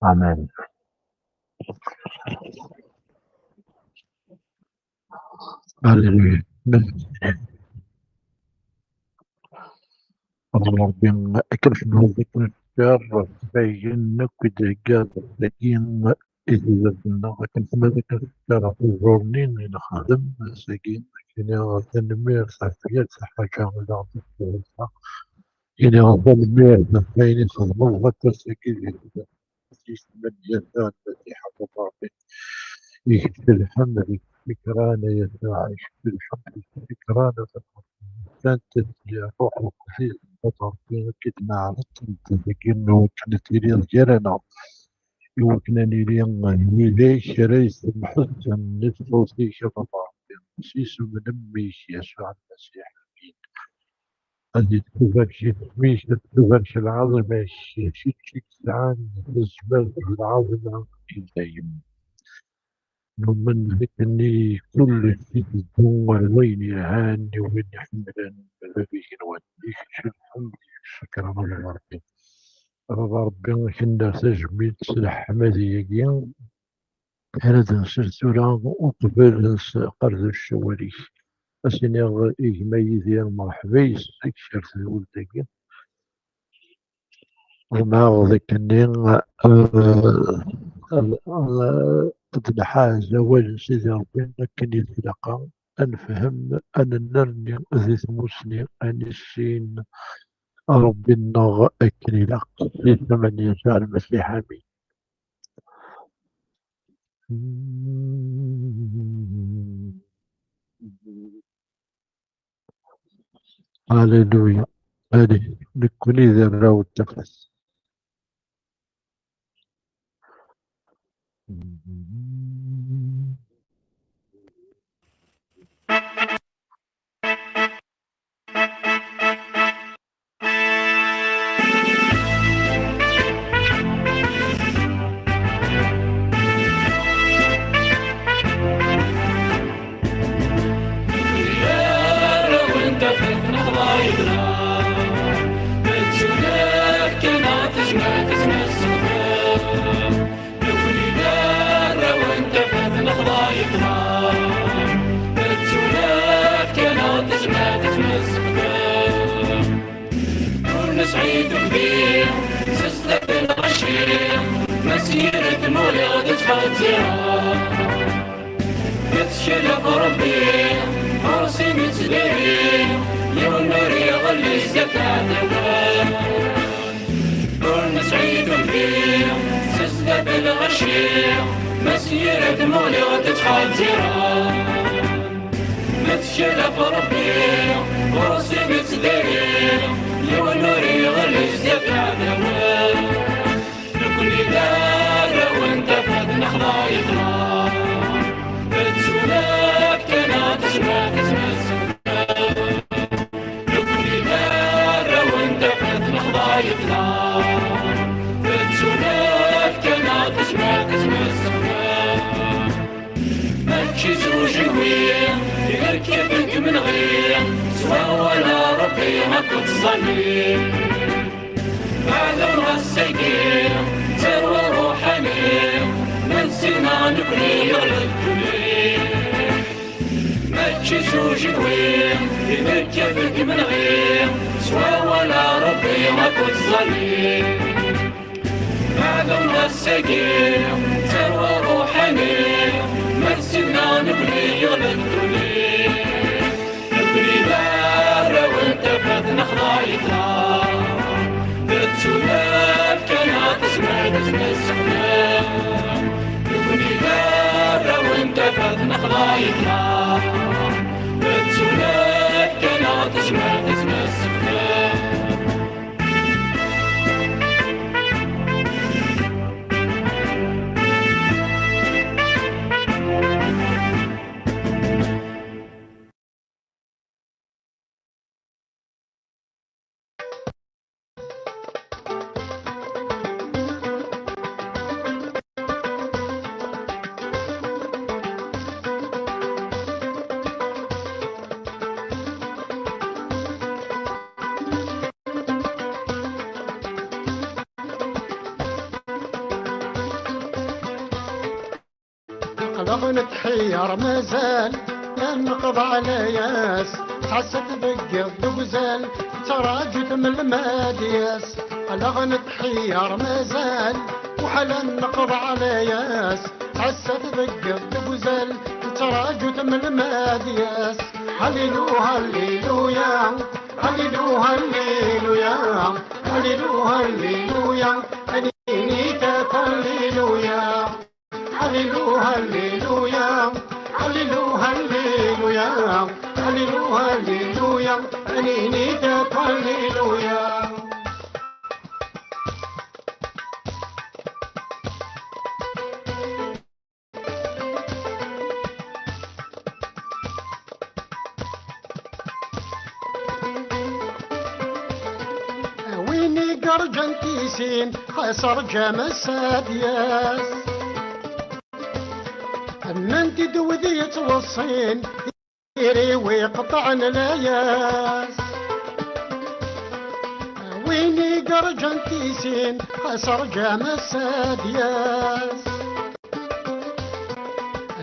آمين. هللويا. ربنا أكرمنا بكل شر بينك ودقات السكين إذا كنا كنتنا ذكر الشر الزورنين إلى خادم مساكين كنا تنمير صحية صحة كاملة كنا تنمير بين صدمة السكين من جنات التي حفظها يكفي الحمد فكرانا يسعى يكفي الحمد فكرانا كانت روح القدس الفترة كنا عرفت تذكرنا وكانت لي ذكرنا وكنا لي شريس محسن نفسي شفطا سيس من أمي يسوع المسيح هذه تفرش مش تفرش العظمة شيء عن الزبالة العظمة دايما ومن ذكرني كل شيء هو وين يهاني وين يحملن بذيك نوديك الحمد شكرا لله ربي كنا تجميل سلح مذيقين هذا سلسلة وقبل قرض الشوالي أسيني إجمالي ديال مرحبيس أكثر ولدك وما ذكرني قد حاجة وجه سيدي ربي لكن يتلقى أنفهم أن نرني ذي مسلم أن السين ربي النغ أكني لق في ثمانية شهر المسيح آمين. هاليلويا. هذه لكل ذرة والتفس. سعيد كبير سلسلة العشير مسيرة مولد تحتها يتشرف ربي عرسي متدري يوم نور يغلي الزكاة كل سعيد كبير سلسلة العشير مسيرة مولد تحتها يتشرف ربي عرسي متدري يوم نور يغلي الزكاة لكل دار وانت فاتنا خضايقنا بتسولك كنا تسمع لكل دار وانت فاتنا خضايقنا بتسولك كنا تسمع ماكشي زوجي وين يركبك من غير سوا ولا ربي ما كنت صلي معلم السيدين تروى روحاني نسينا نبني يغلب كلي ماكشي زوجي وين يركبك من غير سوا ولا ربي ما كنت صلي معلم السيدين تروى روحاني نسينا نبني يغلب كلي نبني دار وانت فاتنا خضايقنا بتسولف كنا تسمع السحنا نبني دار وانت فاتنا خضايقنا بتسولف كنا تسمع السحنا رغم تحير مازال نقض على ياس تعست بقى الدقزال تراجت من المادياس رغم تحير مازال وحلا نقض على ياس تعست بقى الدقزال تراجت من المادياس هللو هللويا هللو هللويا هللو هللويا أنيني هللويا هللو هللويا هللو هللويا هللو هللويا أنيني هللويا. ويني قرجنتيسين خسر جمس سادياس من تدوذي توصين يري ويقطعن الياس ويني قرجنتيسين خسر جمس سادياس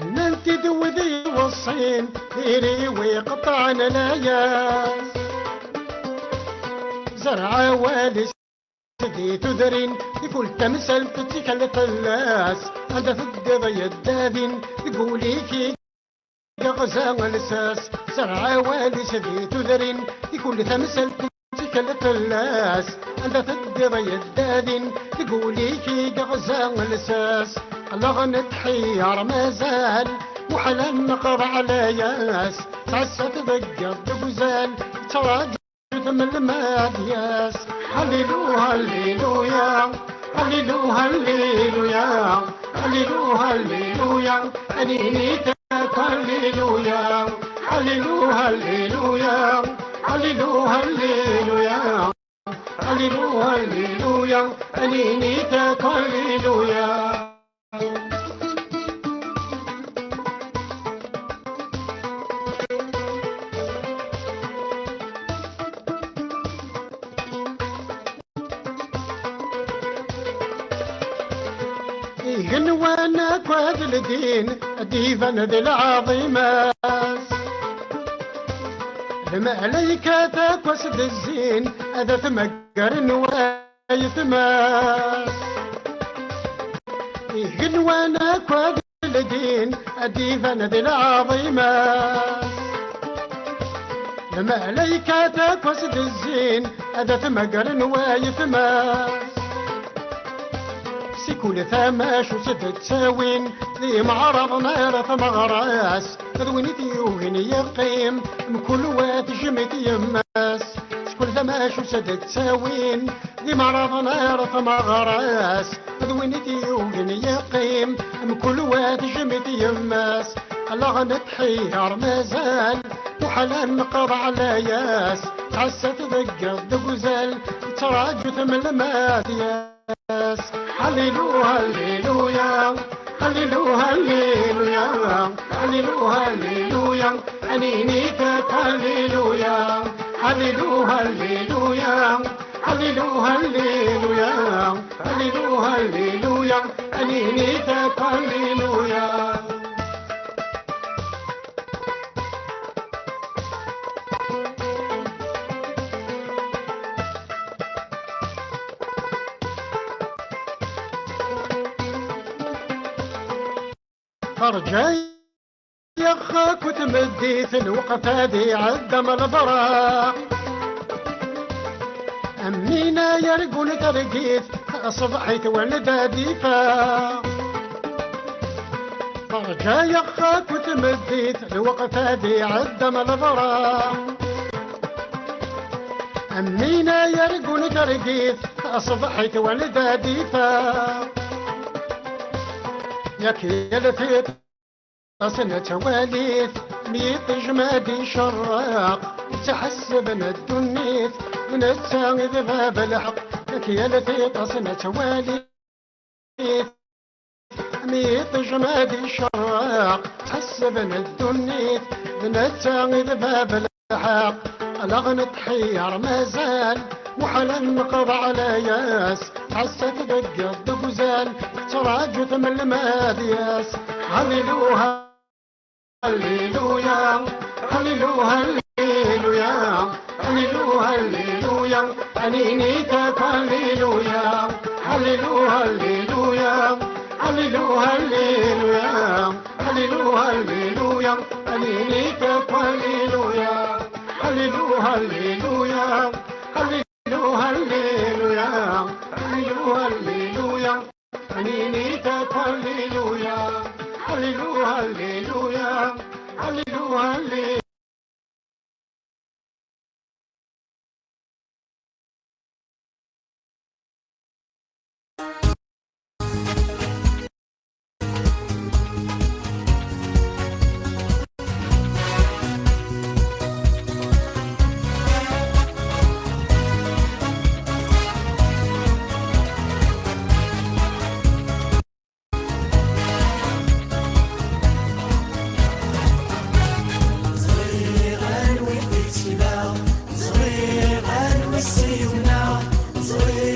من تدوذي توصين يري ويقطعن الياس زرع والي سدي تذرين يقول تمثل تتكل الثلاث هذا في القضية الداذين يقولي كي غزا الاساس زرع والي سدي تذرين يقول تمثل تتكل الثلاث هذا في القضية الداذين يقولي كي غزا الاساس الله نتحير مازال وحلا نقض على ياس تعست بقى الدقزال تراجع من المادياس هللو هللويا هللو هللويا هللو هللويا أنيني هللويا هللو هللويا هللو هللويا هللو هللويا أنيني هللويا. وانا كواد الدين ديفن ذي العظيمات الملائكة تقصد الزين هذا تمقر نوايت ماس وانا كواد الدين ديفن ذي العظيمات الملائكة تقصد الزين هذا تمقر نوايت ماس كل ثماش وسد تساوين ذي معرض نار ثمغراس ذوينتي وغني يقيم كل واد جمت يماس كل ثماش وسد تساوين ذي معرض نار ثمغراس ذوينتي وغني يقيم كل واد جمت يماس الله نتحير مازال وحلا نقض على ياس عست ذقة دقزال تراجث من المادياس هللو هللويا هللو هللويا هللو هللويا أنيني هللويا هللو هللويا هللو هللويا هللو هللويا أنيني هللويا. فرجاي يخاك وتمديت الوقفة دي عدم البراق أمينا يرقون ترقيت أصبحت ولدادي فاق فرجاي يخاك وتمديت الوقفة دي عدم البراق أمينا يرقون ترقيت أصبحت ولدادي فاق ياك يلفت أصنة واليث ميت جمادي شراق تحسبنا الدنيث من التاغذ باب الحق ياك يلفت أصنة واليث ميت جمادي شراق تحسبنا الدنيث من التاغذ باب الحق الأغنى تحير مازال وحلا نقض على ياس عست دق الدقزال تراجث من المادياس هللوها هللويا هللوها هللويا هللوها هللويا أنينيتك هللويا هللوها هللويا هللوها هللويا هللوها هللويا أنينيتك هللويا هللوها هللويا هللوها هللويا هللوها هللويا أنينيتك هللويا هللوها هللويا هللوها هللويا صغير عن السيونا صغير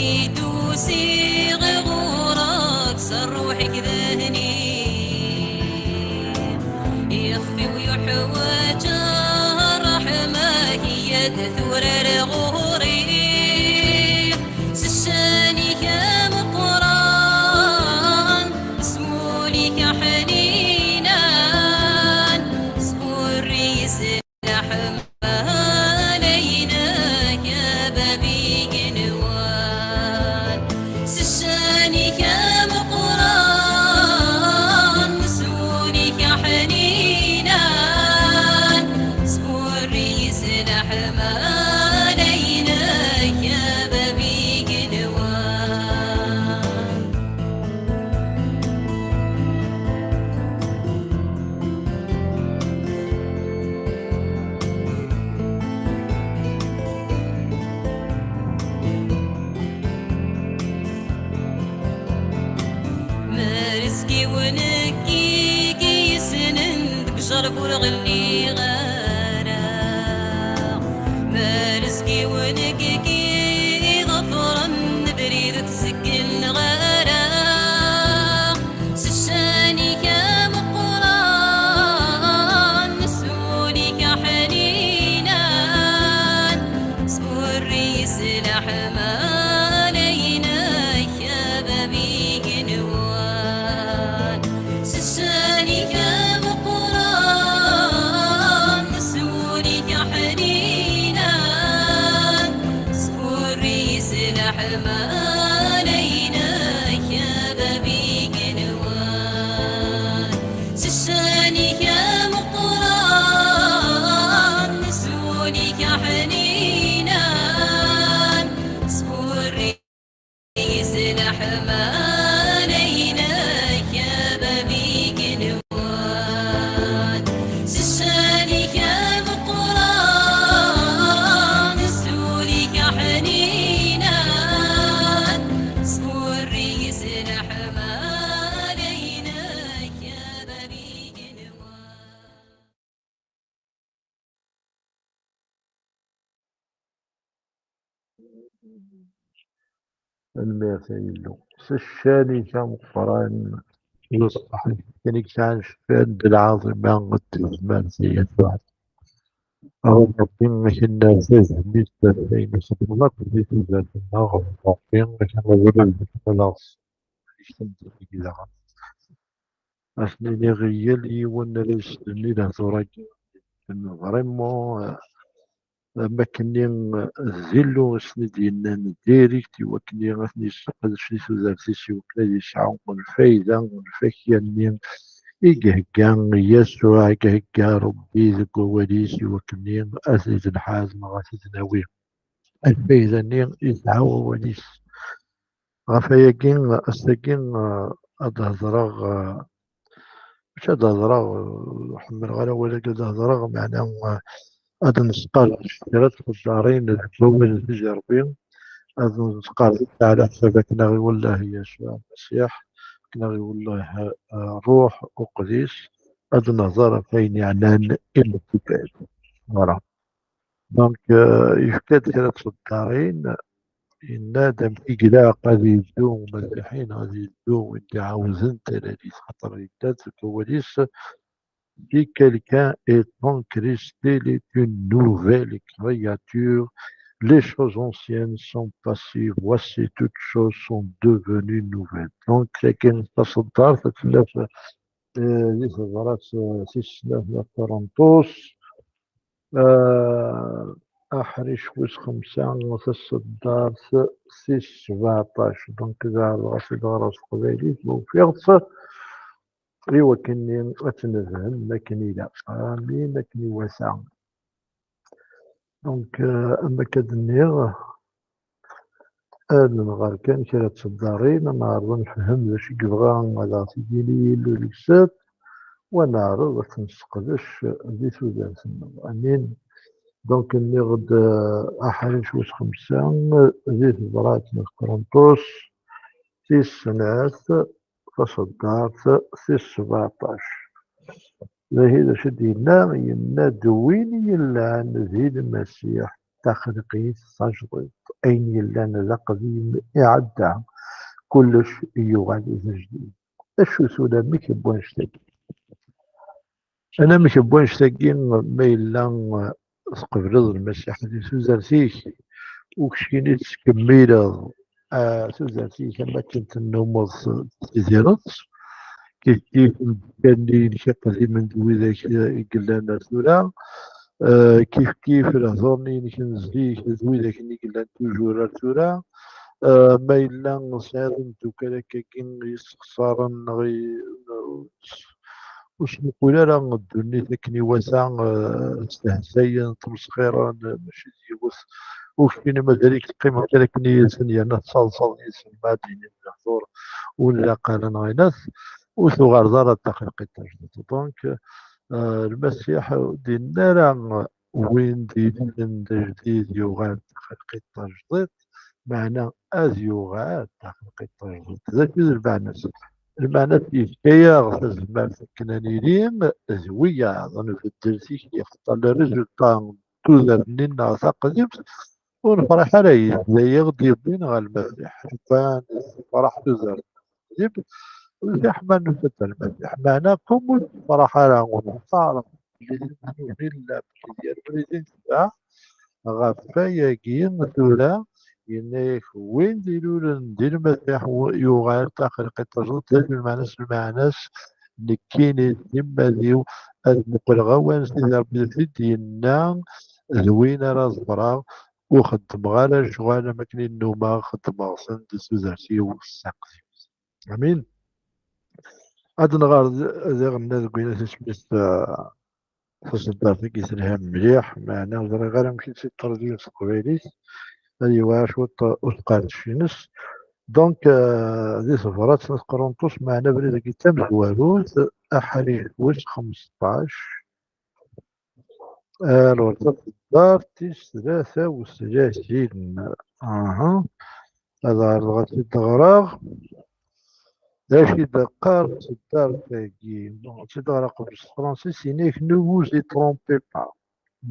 يدوسي غورك صار روحك ذهني يخفي ويحوج الرحمة هي تثور الغوري سشاني كام قران اسمولي كحنينا اسمو الريس لحمة علينا يا بابي جنوان سشاني كام قران اسمولي كحنينا اسمو الريس لحمة علينا يا بابي جنوان ما رزقي ونكي قيسن بجرب والغلي غارا ما رزقي ونكي غفرا بريد تسكن غارا سشاني كام قران نسولي كحنينا سمو الريس لحمة علينا يا بابي جنوان سشاني كام قران نسولي كحنينا سمو الريس لحمة علينا يا بابي جنوان سشاني كام قران نسولي كحنينا سمو الريس لحمة علينا يا بابي جنوان سشاني كام قران نسولي كحنينا سمو الريس لحمة علينا يا بابي جنوان المثيل سشاني كم قران يصبح كان كان شفان العاظمة قد الزمان سيدفع أو ربين كنا فيه مثل فين خدمات في ذات النار ربين كان ولا الخلاص يستمتع كذا أثني غيالي وانا لستني له ثراج فريمون ما كني زيلو سندينا ديريكتي وكني غثني سقد شني سوزارتيسي وكلا يسعون الفايدة والفاكية إيجاكا يسوع إيجاكا ربي ذك وليسي وكني أسيد الحازم غاسيد ناوي الفايدة نين يسعو وليس غفاياكين أستاكين أدهضرغ مش أدهضرغ حمر غلا ولا أدهضرغ معناه هذا نسقال الشجرات في الدارين الزوج التجاربين هذا نسقال على حسابك ناغي والله يسوع المسيح ناغي والله روح وقديس هذا نظر فين يعنان إلا الكتاب voilà دونك يفكاد كانت في الدارين إن دام إقلاع غادي يبدو مسيحيين غادي يبدو وإنت عاوزن تلاليس خاطر يدات في الكواليس Si quelqu'un est en Christ, il est une nouvelle créature. Les choses anciennes sont passées. Voici toutes choses sont devenues nouvelles. Donc, لكن تصدر تتلف دي صدرات سيسلاف لفرنطوس أحرش وس خمسة وتصدر سيس 17 دونك إذا الغسل غرس قبيلي وفي إيوا كني أتنفهم لكني لا فاهمين لكني واسع دونك أما كدنيغ نغار كان كرا تصدارين نعرض نفهم واش يبغى على تيديني لوليكسات ونعرض باش نسقدش دي سودان أمين دونك نغد أحرش وس خمسة زيت برات من قرنطوس 6 سنوات تصدرت 17 هذا شدينا ينا دويني إلا عن ذي المسيح تخلقيت تجديد أين يلان ذا قديم إعادة كلش يغادي جديد أشو سودا ميك بوانش تاكي أنا ميك بوانش تاكي ما يلان قبل المسيح دي سوزارتيك وكشكيني تكميلة سوزارتيك كما كنت النوم تزيرت كيف كان لي شي قديم ندوي ذاك قلنا سورة كيف الهضرني نكنزليك ندوي ذاك اللي قلنا توجور سورة ما إلا نصعد دوكا كاين يستخسر واش نقول راه الدنيا تكني واسع استهزايا تمسخيرا ماشي ديوس وكاين مازاليك القيمة تاعك نيسن أنا تصلصل يسن بعدين الحضور ولا قال غيناس وثغار دار التحقيق التجديد دونك المسيح دينا راه وين دين جديد يغاد تحقيق التجديد معنى از يغاد تحقيق التجديد ذاك المعنى المعنى في حكاية غزال ما فكناني لين زوية أظن في الدرسي يختار الريزلتا توزر لنا قديم ونفرح عليه زي يغدي بين المسيح كان فرح توزر قديم المسيح ما نفتح المسيح معناكم فرح على ونختار إلا بكثير بريزين ساعة غفايا كين ثورة ينايك وين ديرولن دير المسيح يغير تخلق التجربة المعناس نكيني تما ديو نقول غوان سيدي ربي في ديالنا زوينة راه زبرا وخدم غالا شغالة ماكني النومة خدم غصن دسوزارتي والساقسي امين هاد النهار زي غنا كوينا تسميت فاش الدار كيسلها مليح معنا غير نمشي لشي الترجيح القبيلي هذه واش وتقالت في نص دونك هذه سفرات قرنطوس معنا بريد كتاب الواروث أحري وش 15 الورطة الدار 33 أها هذا لغة الدغراغ داشي دقار الدار تاكي سي دغراغ بالفرنسي سينيك نو vous y trompez pas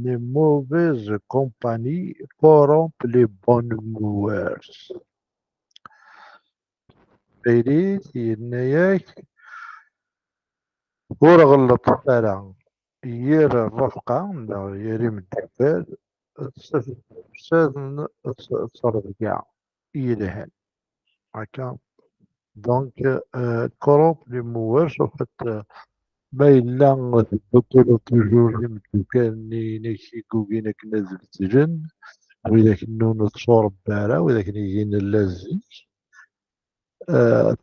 les mauvaises compagnies corrompent les bonnes mœurs بيريت يناياك ور غلط فعلا يير الرفقة يريم الدفال استاذ تصرف كاع يلهن هكا دونك كوروب لي موارش وفت ما إلا تبطلو توجور لي مدوكاني نيكي كوكينا كنا زل السجن وإذا كنو نتصور بارا وإذا كنا يجينا اللازم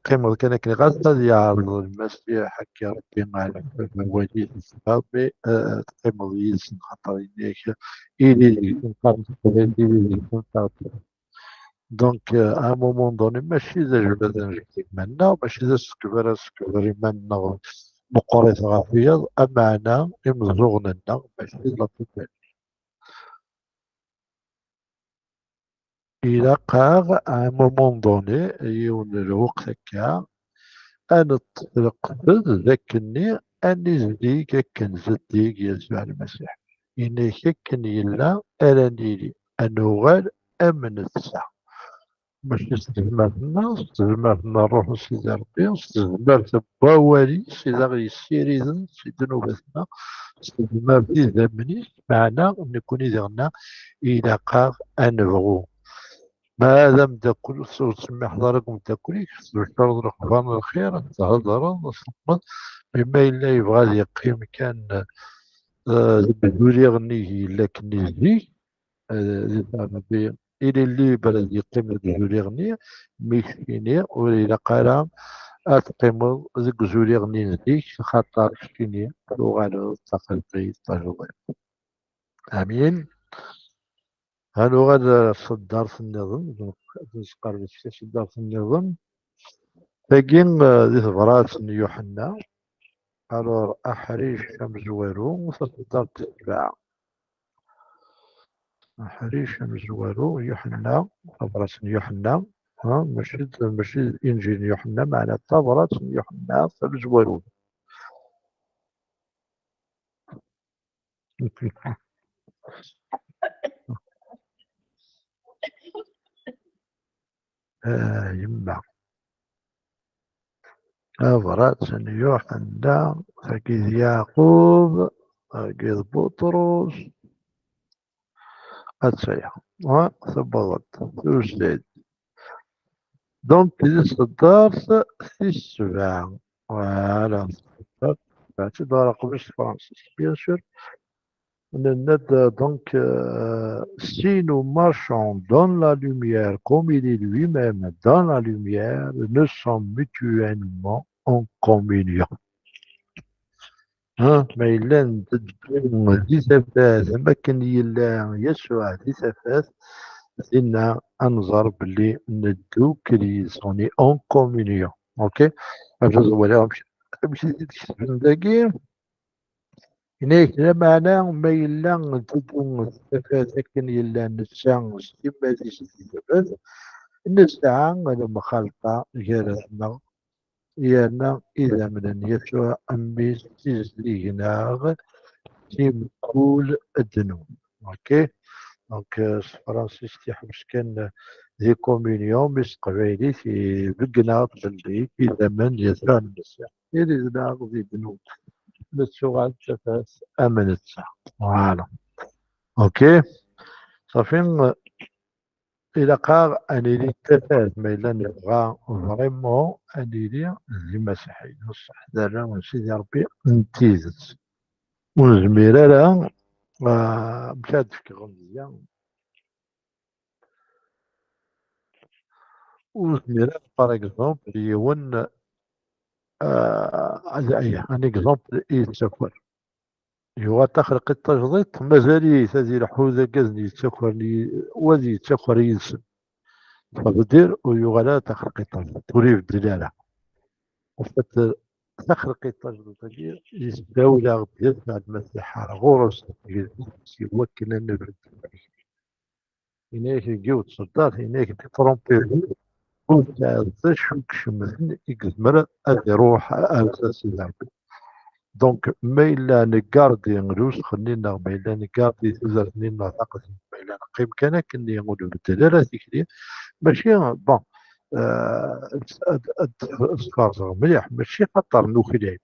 قيمة كان غازة يعرض المسيح حكي ربي معنا وليد الصحابي قيمة يسن خطر إليك إلي نقارن إلي نقارن دونك à un moment donné ماشي إذا جبت نجيك منا ماشي إذا سكبري منا مقارنة غافية أمانا إمزوغنا ماشي إذا تبين إلى قاغ à un moment donné يون الوقت هكا أنا تلقفز ذاكني أني زديك كن زديك يسوع المسيح إني كن يلا أنا نيلي أنوغال أمن الساعة باش استثمرنا الروح سيدي ربي استثمرت بوالي سيدي غير السيريزن سيدي نوبتنا استثمرت ذمني معنا نكون إذا إلى قاغ أنبغو ما دام تاكل تسمي حضركم تاكلي تشرب رغبان الخير تهضر نصمت بما إلا يبغى يقيم كان بدولي غنيه لكن يزيك إلى اللي بلد يقيم بدولي غنيه ميشيني وإلى قال أتقيم ذيك زولي غنيه ذيك خاطر شيني لغة تقلقي تجربة آمين هانو غادا صدار في النظام نسقر صدار في النظام تاكين ذي ثبرات يوحنا الور أحريش شمزوارو وصدار تتباع أحريش شمزوارو يوحنا ثبرات يوحنا ها ماشي إنجيل يوحنا معنا ثبرات يوحنا شمزوارو يما أفراد سنيوح عندها أكيد يعقوب أكيد بطرس أتسيح وثبضت توسيد دونك صدرت في السباع وعلى بعد دار قبش فرنسيس بيان سور donc si nous marchons dans la lumière comme il est lui-même dans la lumière, nous sommes mutuellement en communion. ما إلا تدبر دي سفاس ما كان يلا يسوع دي سفاس إن أنظر بلي ندو كريس اوني اون كومونيون اوكي أجوز ولا مش داكي هناك لا معنى ما إلا تدو سفاس كان يلا نسان كيما دي سفاس النسعة لما خلطة جارتنا يانا إذا من يسوع أمي سيزلينا تيم كول الذنوب اوكي دونك فرانسيس تيحبس كان دي كومونيون بس قبيلي في بقنا اللي في زمن يسوع المسيح يريدنا في الذنوب بتسوع التفاس أمنت فوالا اوكي صافي إلا قال أني لي التفاس ما إلا نبغى فريمون أني لي المسيحي نصح دارا ونسيدي ربي نتيزت ونزمير لها مشات في غمزية ونزمير باغ اكزومبل يون أي ان اكزومبل يتسافر يوا تخلق التجديد مازال هذه الحوزة كازني يتسافر وزي يتسافر يلسن فبدير ويغلا تخلق التجديد تولي في الدلالة وفت تخلق التجديد يستولى يسمع المسيحة غورس يوكل النبي هناك يجيو تصدر هناك تترومبي شوك شمثن يقزمر أذي روح أساس اللعب دونك ما إلا نقاردي نغلوس خلينا ما إلا نقاردي تزرني نعتقد ما إلا نقيم كان كني نقولوا بالدلالة تكلي ماشي بون أذكار مليح ماشي خطر نوخي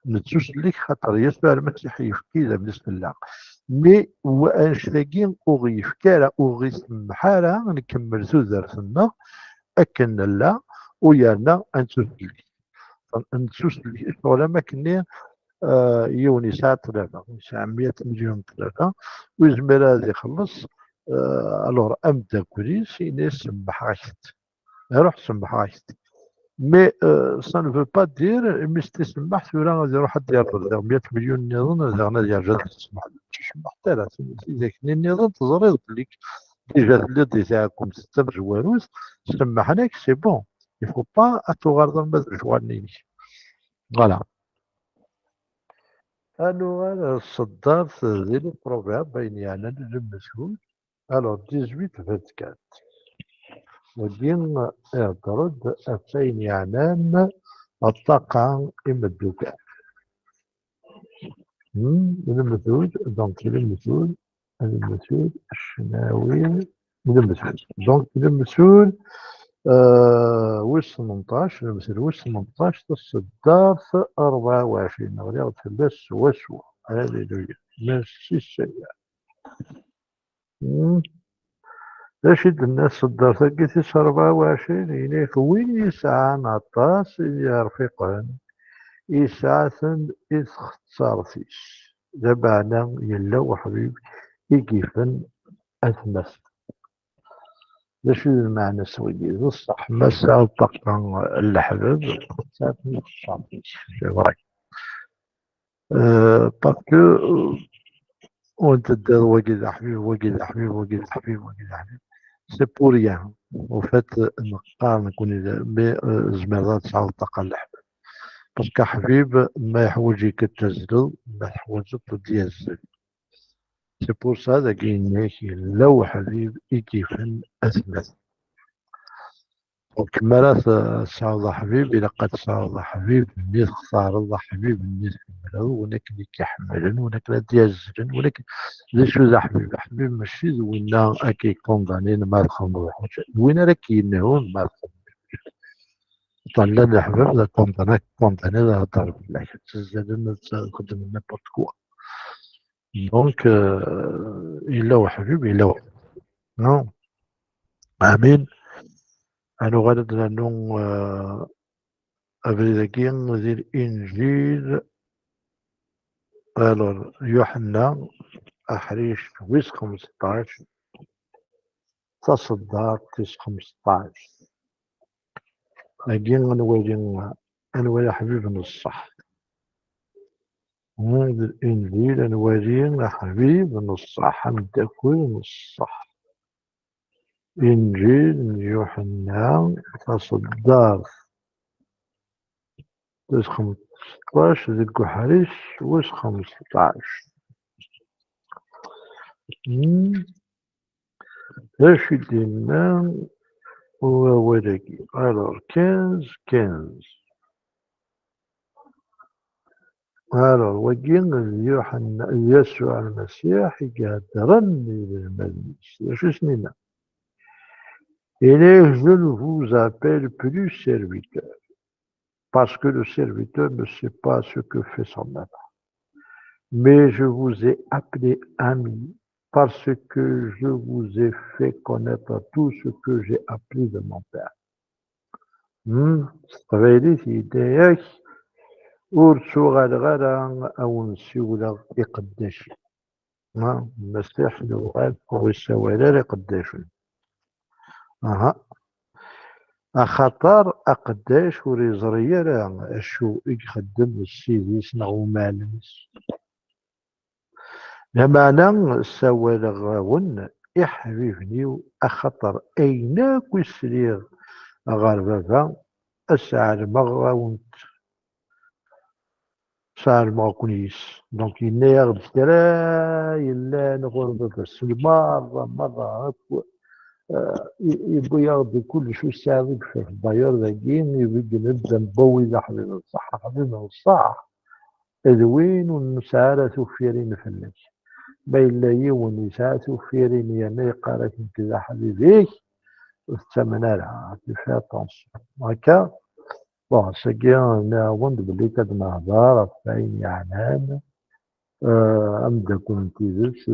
نتسوسلك خاطر يسوع المسيح يفكي بالنسبة لنا مي واش ثاقين أوغي يفكالا أوغي سمحالا نكمل سوزرتنا أكن لا ويانا نتسوسلك شغل ما كني يوني ساعة 900 مليون ثلاثة ويزمر هذا يخلص ألور أمدا كوريس يني سمح عشت روح سمح عشت مي سا نو فو با دير مي تسمح ثورا غادي يروح دير 100 مليون نظن زعما ديال تسمح تسمح حتى لا إذا كني النظام تزريض ليك ديجا اللي تاعكم 6 جواروس سمحناك سي بون يفو با اتوغارد المزر جوانيني فوالا أنا الصدار ديال البروغرام بيني أنا المسؤول ألور 18 24 ودين اعترض أفين يعنان الطاقة إمدوكا المسؤول دونك المسؤول الشناوي المسؤول دونك المسؤول وش 18 المسؤول وش 18 الصدار 24 غادي تلبس وسوى هذه ماشي الشيء رشيد الناس صدر ثقتي 24 هناك وين يسعى عطاس يرفقن يسعى إختصارتيش دابا يلا وحبيب يكيفن أثمس شو المعنى سويدي بصح مسا طاقة الحباب ساعتني إختصارتيش سي فري باسكو وانت دار وقيد حبيب وقيد حبيب وقيد حبيب وقيد حبيب سي بور ريان وفات نقارن نكون زميرات تعاود طاقة الحباب باسكو حبيب ما يحوجك التزلل ما يحوجك ديال الزل سي بور سا داك يناك لو حبيب يكيفن أثمث وكما لا تسعود حبيب إلا قد تسعود حبيب الناس خسار الله حبيب الناس كملوا ولكن يكحملن ولكن يزرن ولكن ذا شو ذا حبيب حبيب ماشي وين أكي كوندانين ما الخمر وين راك ينهون ما الخمر طلع الحبيب لا كوندانا لا هضر بالله تزادن تخدم نيبورت كوا دونك إلا وحبيب إلا وحبيب نو آمين أنا غادي لأنه أبريدكي ذي الإنجيل ألور يوحنا أحريش ويس 15 تصدر تيس 15 لكن أنوالي حبيب نصح هذا الإنجيل أنوالي حبيب نصح ندكوي نصح إنجيل يوحنا تصدر تيس 15 ذي حريش ويس 15 اش يدينا هو ولكي الوغ 15 الوغ وكين يوحنا يسوع المسيح يقدرني بالمجلس شو سنينا إليه je ne vous appelle plus serviteur parce que le serviteur ne sait pas ce que fait son maître mais je vous ai appelé ami parce que je vous ai fait connaître tout ce que j'ai appris de mon Père. تغيري في يديك ورسوغ الغرا أو نسيولا يقداش المسيح الوغاد ويساويلا يقداش أخطر أقداش وريزريا راه أشو يخدم السيديس نغو مالنس لمانا ساويلا غاون يحبيبني أخطر أين كسرير غربابا أسعر مغاون سعر مغاكونيس دونك ينير بسترا يلا نغرب بس مرة يبغى ياخذ كل شو ساعدك في الداير ذاكين يبغى نبدا نبوي ذا حبيب الصح حبيب الصح ادوين ونسعى توفيرين فلك بين لا يون يسعى توفيرين يعني قالك كذا حبيبيك الثمن لها فيها طونس هكا بون سكي نعاود بلي كنهضر فاين يعنان أمدا كنت تيزس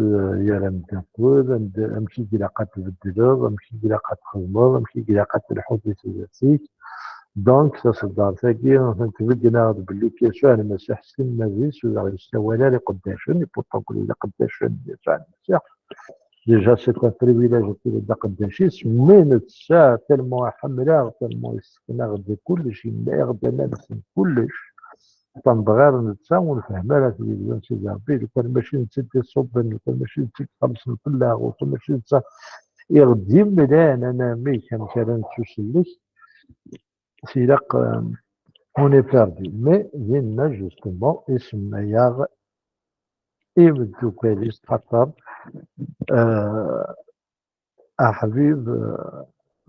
يا أمدا كود أمشي كي لاقات تبدلو أمشي كي لاقات تخدمو أمشي كي لاقات تلحو في سياسيك دونك تصدر ساكي تبدنا بلي كيسوع المسيح سن مازيس ولا يستوالى لقداشن يبوطون كل لقداشن يسوع المسيح ديجا سي ان بريفيليج كي قداشيس من تسا تلمو حملا تلمو يسكنا غدا كلشي لا غدا نفهم كلش تنبغير نتسا ونفهم راه تلفزيون سيدي ربي كان ماشي نسد الصبن كان ماشي نسد خمس الفلاغ وكان ماشي نتسا يغدي ملان انا مي كان مثلا تسلك سيلاق اوني بيردي مي دينا جوستومون اسم ياغ يبدو كويس خاطر حبيب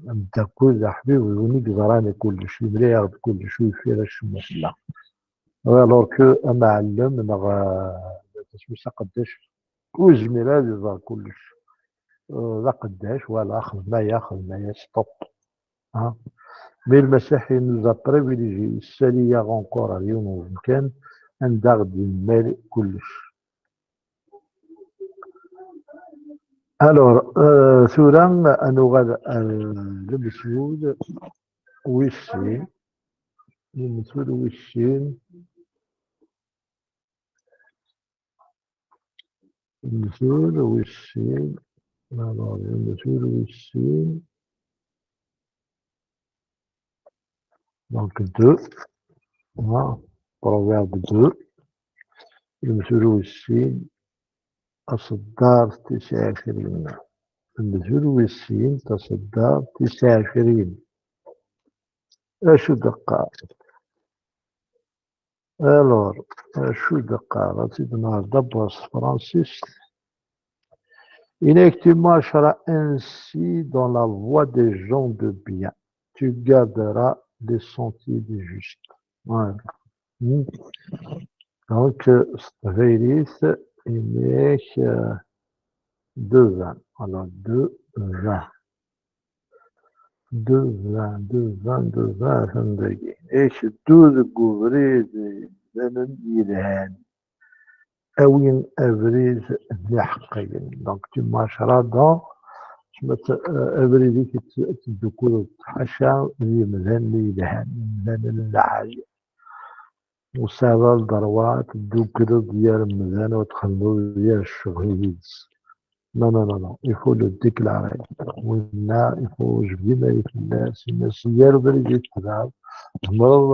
نبدا كل حبيب ونيك زراني كلشي ملي ياخد كلشي يفير الشمس لا الوغ كو معلم تسميتها قداش وزميلة يظهر كلش لا قداش ولا خدمة ستوب مي المسيحي نوزا بريفيليجي السالية غونكور اليوم كان عندها غدي المال كلش الوغ ثورا انو غادا المسؤول ويشين المسؤول ويشين المسؤول ويشين الوغ المسؤول ويشين دونك دو بروفيرب دو المسؤول ويشين أصدار 29 المسؤول ويشين تصدار 29 اشو دقة الوغ اشو دقة سيدنا دبرس فرانسيس Il est que tu marcheras ainsi dans la voie des gens de bien. tu garderas les sentiers du juste. Voilà. Hmm. Donc, Stveris, inek deux vins. Alors, deux vins. Deux vins, fendegi. Eich deux gouvriers de l'Iran. Awin avriz l'Ahqayin. Donc, tu marcheras dans أبريدي كتدخل تحشى يمذن ليدهن يمذن العالي وسابا الضروات تدوكرو ديال المذان وتخلو ديال الشغل يدس لا يفو لو ديكلاري ولا يفو جبدينا الناس ديال بريدي تدعب تمرض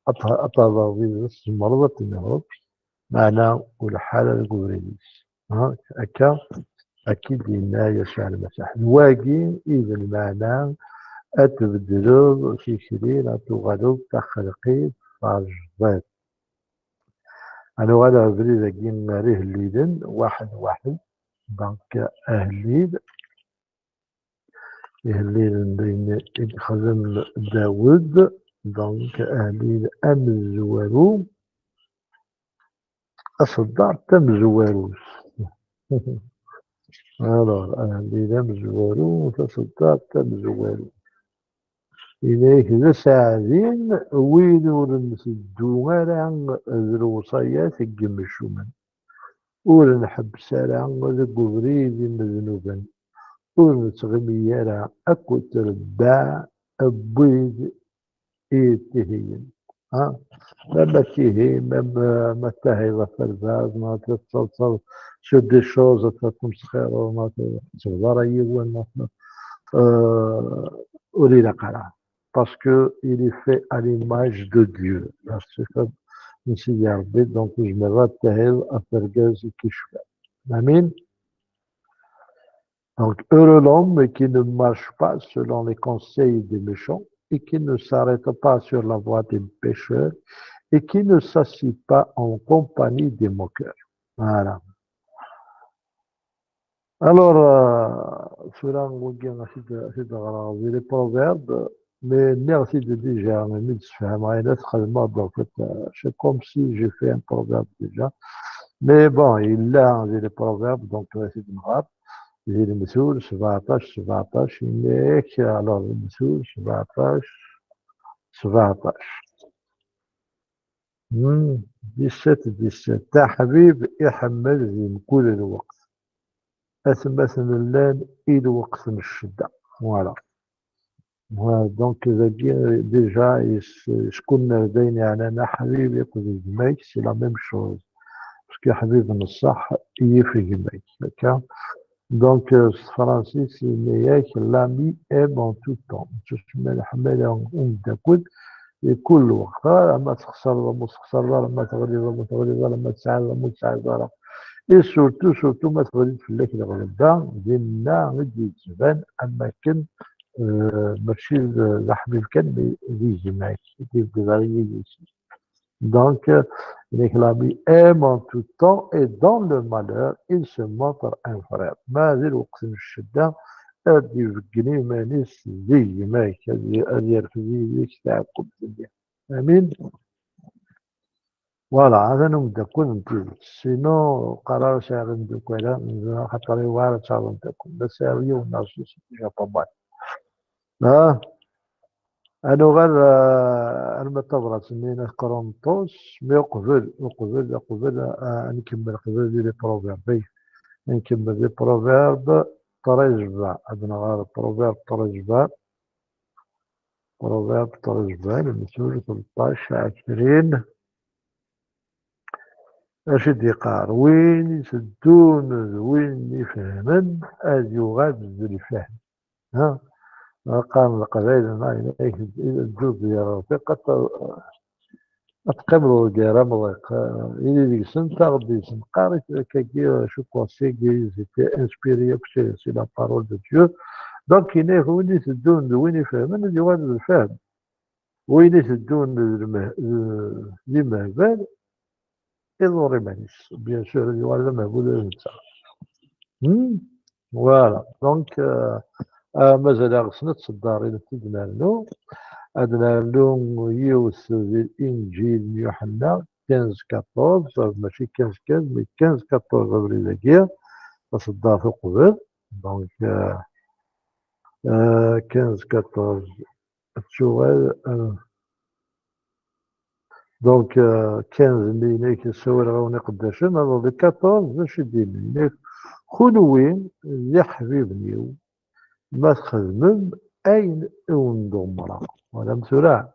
أطاضي تمرض تمرض معنا والحالة الكوريديس هكا أكيد لنا يسع المساح الواقي إذا المعنى أتبدلو سيكرين أتغلو تخلقي فاجضات أنا غادا بريد أكين ريه الليدن واحد دونك أهليد بين خزم داود دونك أهليد أمزوارو أصدار تمزواروس Alors, الإمام الزوارو تصدر الزوارو إليك لساعدين وينو نسدو على الوصايات الجمشومن ورنحبس على القبريد مذنوبا ورنتغمي على أكو تربع أبويد إيتهين لما تيهي ما تهي في الباز ما تتصل sur des choses تتمسخر وما تهضر أيوة أولي قرا parce que il est fait à l'image de Dieu الصفة من سيدي ربي donc je me رتهل أفرجاز كشفة أمين donc heureux l'homme qui ne marche pas selon les conseils des méchants et qui ne s'arrête pas sur la voie des pécheurs et qui ne s'assied pas en compagnie des moqueurs. Voilà. Alors, cela c'est les proverbes, mais merci de déjà, c'est comme si j'ai fait un proverbe déjà. Mais bon, il a les proverbes, donc c'est une rap. J'ai le Messoul, 17, alors le Messoul, 17. 17 تاع حبيب يحمل زين كل الوقت مثلا الليل إلى وقت الشدة فوالا دونك ديجا شكون لدينا يعني أنا حبيب يقول جميك سي لا ميم شوز باسكو حبيب نصح يفي جميك هكا دونك فرانسيس ياك لامي ام اون تو طون تسمى الحمالة ونتاكد في كل وقت لما تخسر لما تغلب لما تسعد اي سورتو ما تغلب في الليل الغلبة ديالنا غادي تبان اما كان ماشي الحبيب كان يجي معاك يجي donc l'ami aime en tout temps et dans le malheur il se montre un frère ما زال وقت الشدة هادي يفكني مانيس زي ماك هادي يرفد يديك تعقب الدنيا امين فوالا هذا نمدكن نتيجة سينو قرار شاغل ندوكولا خاطر يوارد شاغل ندوكولا بس هاوية والناس جا طبعا أنا غير المتبرة سمينا كورنطوس مي قبل نكمل قبل لي بروفيرب نكمل لي بروفيرب ترجبة عندنا غير بروفيرب ترجبة المسؤول 13 20 اش يقار وين يسدون وين يفهمن هاد يغاد الفهم قام القبائل ما الجوز ديال رفيق أتقبلوا الجرام إلى ديك سنة غادي قاري كي شو كونسي زيتي انسبيري سي لا بارول دو ديو دونك كاين وين يسدون وين يفهمون اللي هو الفهم وين يسدون المهبال يضر مانيس بيان سور اللي هو المهبول نتا فوالا دونك مازال غسنت صداري نتدنالو أدنالو يوث الإنجيل يوحنا 15 14 ماشي 15 مي 15 14 أبريل كيا تصدر في قبل دونك 15 14 تشوغل دونك 15 اللي هناك السوار غاوني قداشن هذا 14 باش يدير هناك خلوين يا حبيبني ما تخدمم أين أوندو مرا ولا مسورة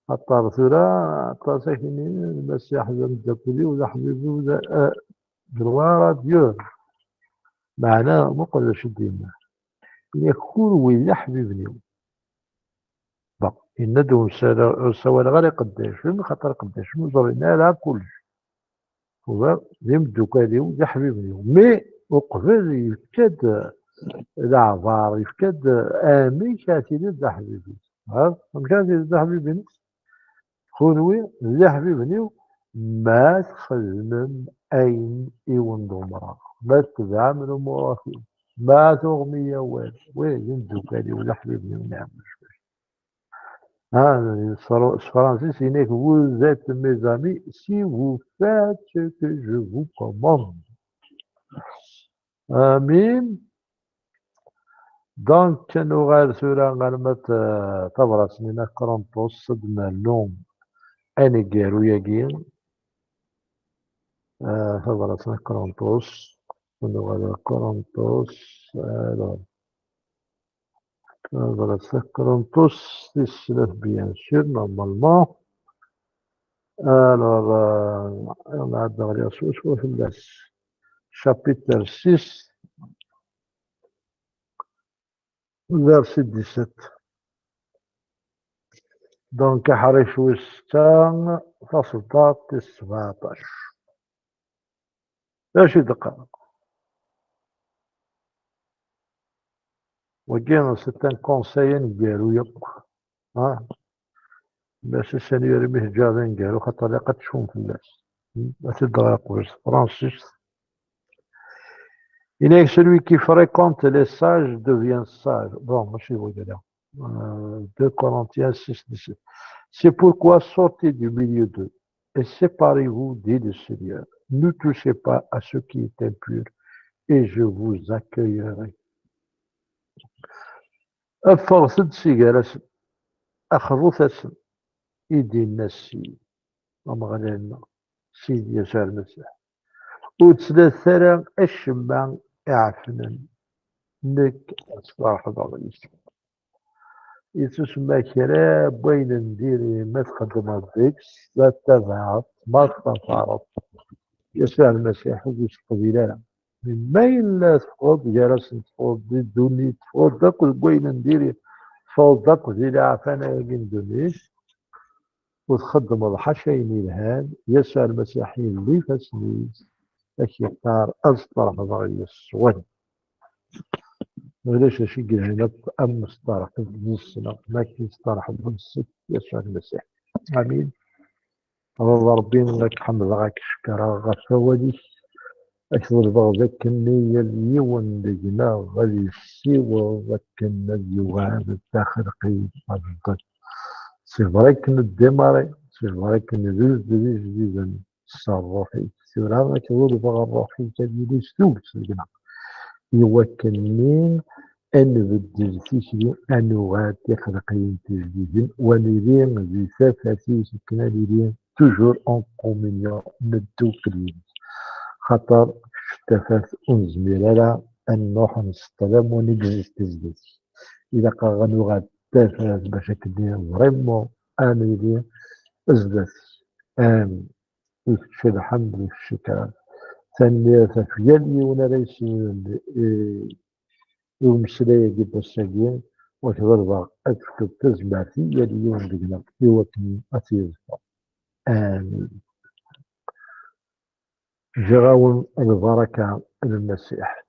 حتى ثورة حتى ساكنين المسيح زاد داكولي ولا حبيبي ولا جروارة ديور معناه مقدرش ديما يكون ويا حبيبني با إندو سوال غير قداش خاطر قداش مزورنا لها كلش هو ديم دوكالي ويا حبيبني مي وقبل يفكد العبار يفكد آمي كاتيني دا حبيبي ها كاتيني دا حبيبي خذوي يا حبيبني ما تخدمم أين يوندو مرا ما تتعاملوا مرافقين ما تغمية وين يندوكالي ولا حبيبني ونعم الفرنسي c'est que vous êtes mes amis si vous faites ce que je vous commande. آمين. دونك كانوا غير سورة غنمت تبرس من كرونتوس صدنا اللوم أنا قالوا ياكين تبرس من كرونتوس كانوا غير كرونتوس تبرس من كرونتوس تسلف بيان سور نورمالمون. Alors, on a dans les ressources, chapitre 6, verset 17. Donc, حريش وستان فصلات 17. ايش دقائق؟ وجينا ستان كونساين قالوا يق باش السنة يرميه جابين قالوا خاطر لا قد تشوف في الناس. باش الدقائق فرانسيس. Il est celui qui fréquente les sages devient sage. Bon, moi je suis là. 2 Corinthiens 6, 17. C'est pourquoi sortez du milieu d'eux et séparez-vous, dit le Seigneur. Ne touchez pas à ce qui est impur et je vous accueillerai. أفرص سيجارس أخروثس إيدي النسي أمغنينا سيدي يسوع المسيح وتسلسل الشمع إعفنا نك أصلاح ضغيس يتسمى كرا بين نديري ما تقدم الديكس لا تبعت ما تفارط يسوع المسيح ويش قبيلة من مين لا تفوض جالس تفوض دوني تفوض داكل بين نديري تفوض داكل زي عفانا يجين دونيش وتخدم الحشين الهان يسوع المسيح اللي فسنيس اش يختار أصطرح ضغيس ون وليش شي قلنا أم مصطلح بالنسبة ما كيصطلح بالنسبة يسوع المسيح. آمين. الله ربي لك حمد لك شكرا غفوالي أشهر بغضك النية اليوم لجنا غلي السوى وكنا اليوان الداخل قيد مرضك سيفريك الدماري سيفريك ندوز دوز دوزا الصروحي سيفريك كذول بغى الروحي كذولي سوس لجنا يوكلني أن بدل فيشي أنوغات يخلقين تجديد ونرين بسافة سكنا لرين توجور أن كومينيون ندو كلين خطر شتفات أنزمير أن نوح نستلم ونجلس تزدس إذا قغنوغات تفات بشكل فريمون آمين أزدس آمين وفي الحمد والشكر ثانية ففيالي ونريس ومسلايا جدا الساقين وتضرب أكتب تزبعتي يليون بقنا يوكني أثير آمين. جراون البركة للمسيح.